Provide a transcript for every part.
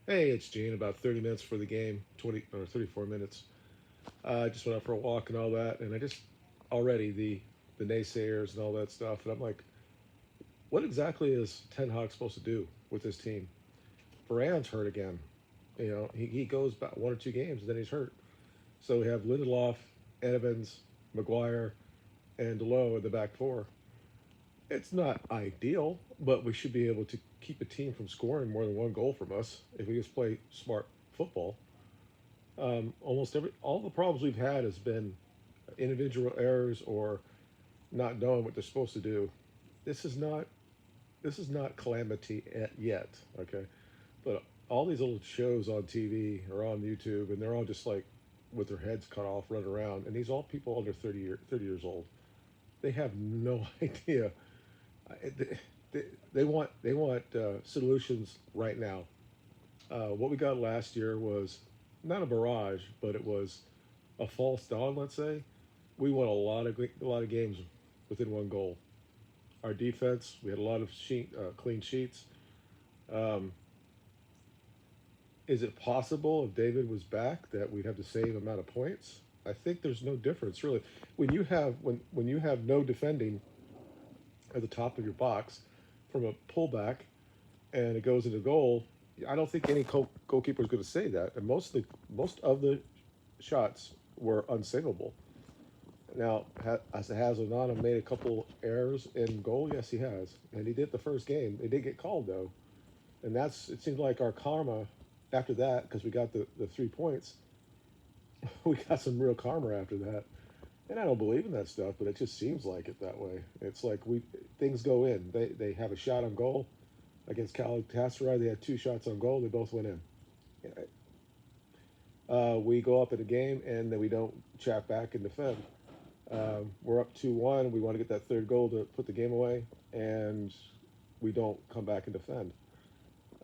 Hey, it's Gene. About 30 minutes for the game, 20 or 34 minutes. I just went out for a walk and all that, and I just already the naysayers and all that stuff, and I'm like, what exactly is Ten Hag supposed to do with this team? Varana's hurt again. He goes about one or two games and then he's hurt. So we have Lindelof, Evans, Maguire, and Delo in the back four. It's not ideal, but we should be able to keep a team from scoring more than one goal from us if we just play smart football. Almost all the problems we've had has been individual errors or not knowing what they're supposed to do. This is not this is not calamity yet, okay? But all these old shows on TV or on YouTube, and they're all just like with their heads cut off, running around, and these all people under 30 years old. They have no idea. They want solutions right now. What we got last year was not a barrage, but it was a false dawn. Let's say we won a lot of games within one goal. Our defense, we had a lot of clean sheets. Um, is it possible if David was back that we'd have the same amount of points? I think there's no difference really. When you have no defending at the top of your box from a pullback and it goes into goal, I don't think any goalkeeper is going to say that. And most of the shots were unsavable. Now, has Onana made a couple errors in goal? Yes, he has, and he did the first game. They did get called though, and it seems like our karma after that because we got the 3 points. We got some real karma after that, and I don't believe in that stuff, but it just seems like it that way. It's like we things go in. They have a shot on goal against Galatasaray. They had two shots on goal. They both went in. We go up in a game and then we don't chat back and defend. We're up 2-1. We want to get that third goal to put the game away, and we don't come back and defend.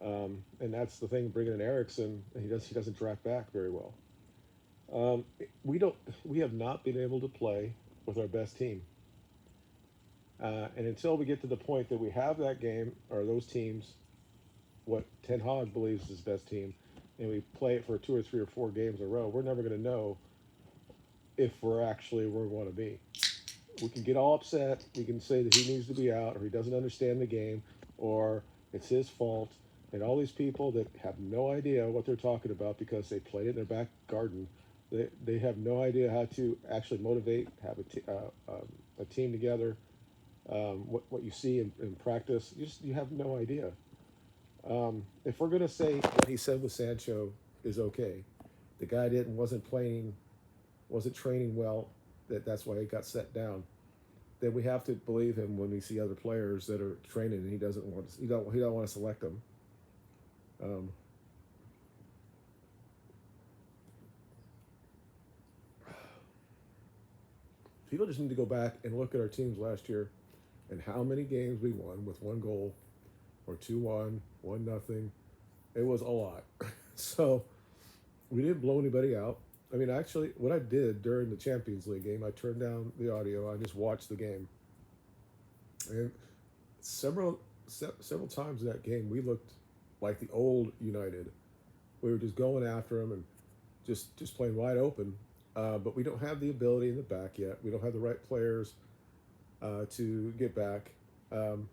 And that's the thing. Bringing in Ericsson, he doesn't track back very well. We don't we have not been able to play with our best team, and until we get to the point that we have that game or those teams, what Ten Hag believes is his best team, and we play it for 2 or 3 or 4 games in a row, we're never going to know if we're actually where we want to be. We can get all upset. We can say that he needs to be out or he doesn't understand the game or it's his fault. And all these people that have no idea what they're talking about because they played in their back garden, they have no idea how to actually motivate, have a team together. What you see in practice, you have no idea. If we're gonna say what he said with Sancho is okay, the guy wasn't playing, wasn't training well, that's why he got set down. Then we have to believe him when we see other players that are training and he don't want to select them. Um, People just need to go back and look at our teams last year and how many games we won with one goal or 2-1, 1-0. It was a lot. So we didn't blow anybody out. I mean, actually, what I did during the Champions League game, I turned down the audio. I just watched the game, and several times in that game, we looked like the old United. We were just going after them and just playing wide open. But we don't have the ability in the back yet. We don't have the right players to get back. Um,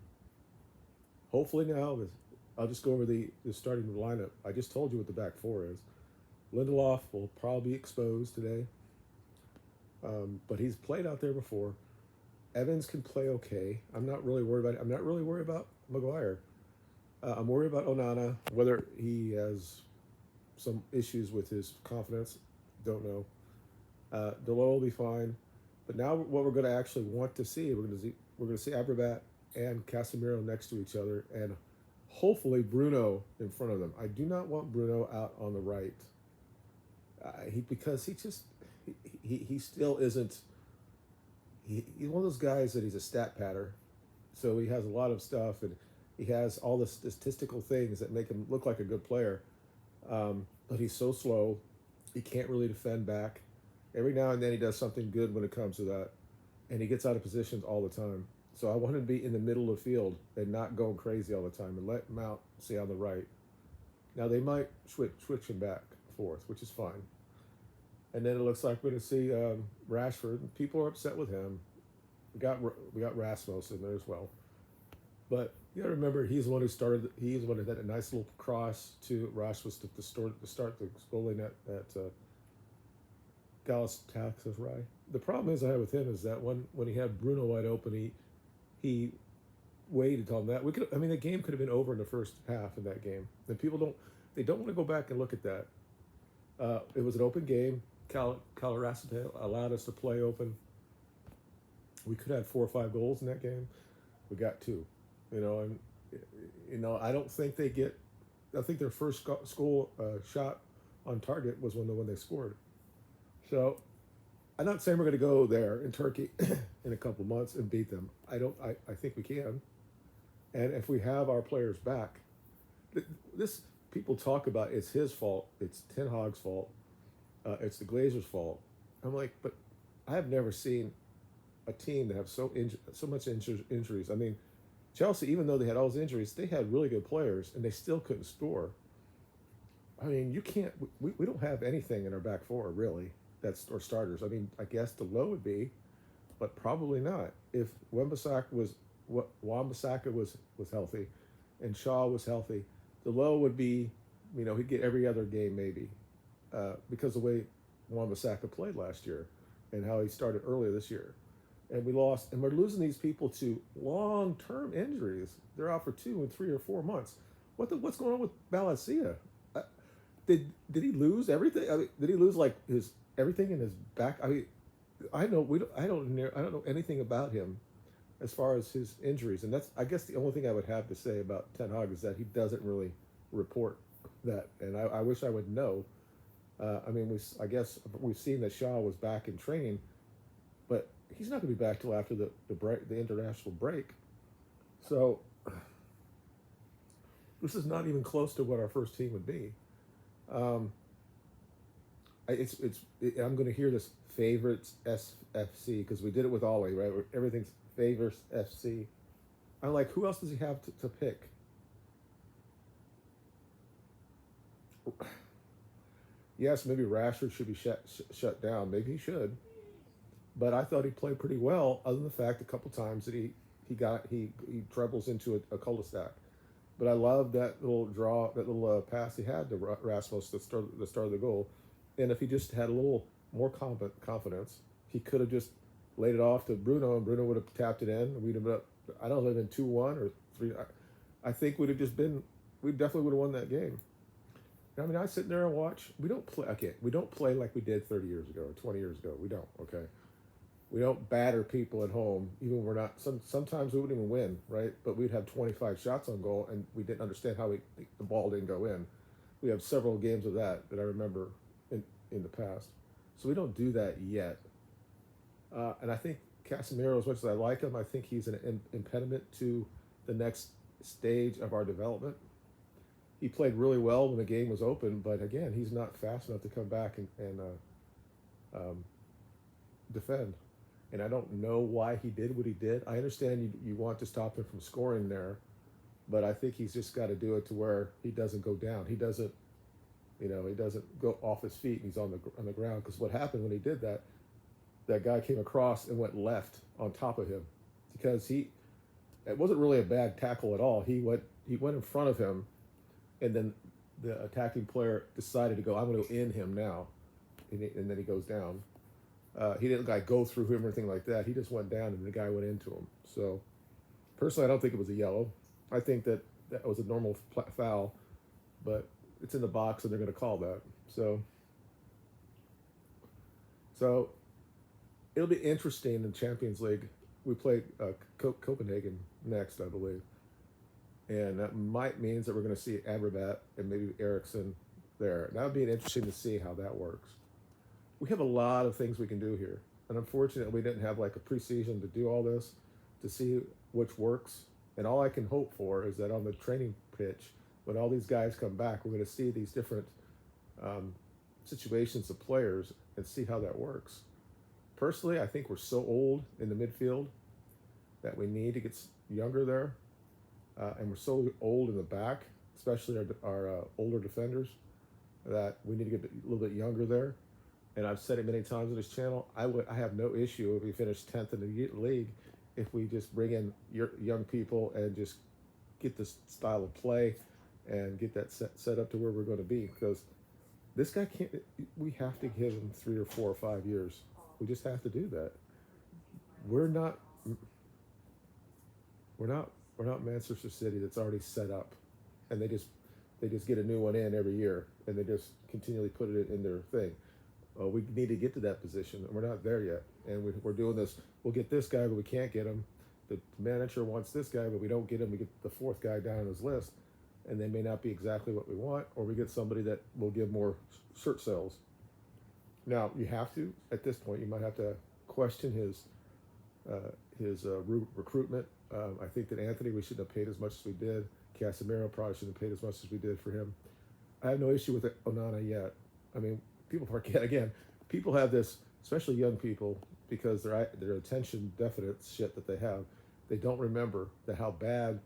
Hopefully now, I'll just go over the starting lineup. I just told you what the back four is. Lindelof will probably be exposed today, but he's played out there before. Evans can play okay. I'm not really worried about it. I'm not really worried about Maguire. I'm worried about Onana, whether he has some issues with his confidence. Don't know. Delo will be fine. But now what we're going to actually want to see, we're going to see Abrabat and Casemiro next to each other, and hopefully Bruno in front of them. I do not want Bruno out on the right. Because he still isn't. He's one of those guys that he's a stat patter, so he has a lot of stuff and he has all the statistical things that make him look like a good player. But he's so slow, he can't really defend back. Every now and then he does something good when it comes to that, and he gets out of positions all the time. So I want him to be in the middle of the field and not going crazy all the time, and let him out, say on the right. Now they might switch him back and forth, which is fine. And then it looks like we're going to see Rashford. People are upset with him. We got Rasmus in there as well. But you got to remember, he's the one who started. He's the one who had a nice little cross to Rasmus to start the goalie at Galatasaray. The problem is I have with him is that when he had Bruno wide open, he waited on that. The game could have been over in the first half of that game. And people don't want to go back and look at that. It was an open game. Colorado allowed us to play open. We could have 4 or 5 goals in that game. We got 2. And I don't think they get. I think their first shot on target was when they scored. So I'm not saying we're going to go there in Turkey in a couple months and beat them. I think we can. And if we have our players back, this people talk about it's his fault, it's Ten Hag's fault, it's the Glazers' fault. I'm like, but I have never seen a team that have so much injuries. I mean, Chelsea, even though they had all those injuries, they had really good players and they still couldn't score. I mean, you can't. We don't have anything in our back four really. Or starters. I mean, I guess the low would be, but probably not. If Wan-Bissaka was healthy, and Shaw was healthy, the low would be, he'd get every other game maybe, because of the way Wan-Bissaka played last year, and how he started earlier this year, and we lost, and we're losing these people to long-term injuries. They're out for 2 and 3 or 4 months. What's going on with Balancia? Did he lose everything? I mean, did he lose like his everything in his back? I mean, I don't know anything about him as far as his injuries, and that's, I guess, the only thing I would have to say about Ten Hag is that he doesn't really report that, and I wish I would know. I guess we've seen that Shaw was back in training, but he's not going to be back till after the break, the international break. So this is not even close to what our first team would be. I'm going to hear this favorites SFC because we did it with Ollie, right? Where everything's favorites FC. I'm like, who else does he have to pick? Yes, maybe Rashford should be shut down. Maybe he should, but I thought he played pretty well. Other than the fact, a couple times that he dribbles into a cul-de-sac. But I love that little pass he had to Rasmus to start of the goal. And if he just had a little more confidence, he could have just laid it off to Bruno, and Bruno would have tapped it in. We'd have been up, I don't know, been 2-1 or 3. I think we definitely would have won that game. I mean, I sit there and watch. We don't play like we did 30 years ago or 20 years ago. We don't, okay? We don't batter people at home, even when we're not. Sometimes we wouldn't even win, right? But we'd have 25 shots on goal, and we didn't understand how the ball didn't go in. We have several games of that I remember in the past. So we don't do that yet. And I think Casemiro, as much as I like him, I think he's an impediment to the next stage of our development. He played really well when the game was open, but again, he's not fast enough to come back and defend. And I don't know why he did what he did. I understand you want to stop him from scoring there, but I think he's just got to do it to where he doesn't go down. He doesn't go off his feet and he's on the ground. Because what happened when he did that, that guy came across and went left on top of him, because it wasn't really a bad tackle at all. He went in front of him, and then the attacking player decided to go, I'm going to go in him now, and then he goes down. He didn't go through him or anything like that. He just went down and the guy went into him. So personally, I don't think it was a yellow. I think that was a normal foul, but it's in the box and they're going to call that. So it'll be interesting in the Champions League. We play Copenhagen next, I believe. And that might means that we're going to see Amrabat and maybe Eriksson there. That would be interesting to see how that works. We have a lot of things we can do here. And unfortunately, we didn't have like a preseason to do all this, to see which works. And all I can hope for is that on the training pitch, when all these guys come back, we're going to see these different situations of players and see how that works. Personally, I think we're so old in the midfield that we need to get younger there. And we're so old in the back especially our older defenders, that we need to get a little bit younger there. And I've said it many times on this channel. I have no issue if we finish 10th in the league if we just bring in young people and just get this style of play and get that set up to where we're going to be. Because this guy can't. We have to give him 3 or 4 or 5 years. We just have to do that. We're not. We're not Manchester City that's already set up, and they just get a new one in every year, and they just continually put it in their thing. We need to get to that position, and we're not there yet. And we're doing this. We'll get this guy, but we can't get him. The manager wants this guy, but we don't get him. We get the fourth guy down on his list, and they may not be exactly what we want, or we get somebody that will give more shirt sales. Now, you have to, at this point, you might have to question his recruitment. I think that Anthony, we shouldn't have paid as much as we did. Casemiro probably shouldn't have paid as much as we did for him. I have no issue with Onana yet. I mean, people forget, again, people have this, especially young people, because their attention deficit shit that they have, they don't remember how bad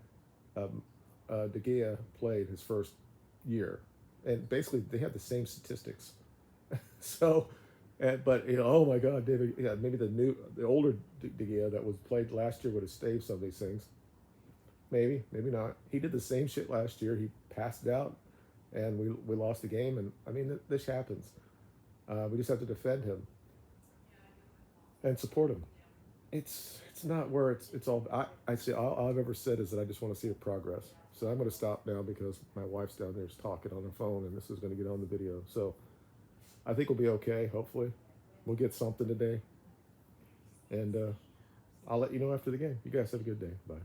De Gea played his first year. And basically, they have the same statistics. So, but oh my God, David, yeah, maybe the older De Gea that was played last year would have staved some of these things. Maybe not. He did the same shit last year. He passed out, and we lost the game. And I mean, this happens. We just have to defend him and support him. It's not where it's all. I say all I've ever said is that I just want to see a progress. So I'm going to stop now because my wife's down there talking on the phone, and this is going to get on the video. So I think we'll be okay. Hopefully, we'll get something today, and I'll let you know after the game. You guys have a good day. Bye.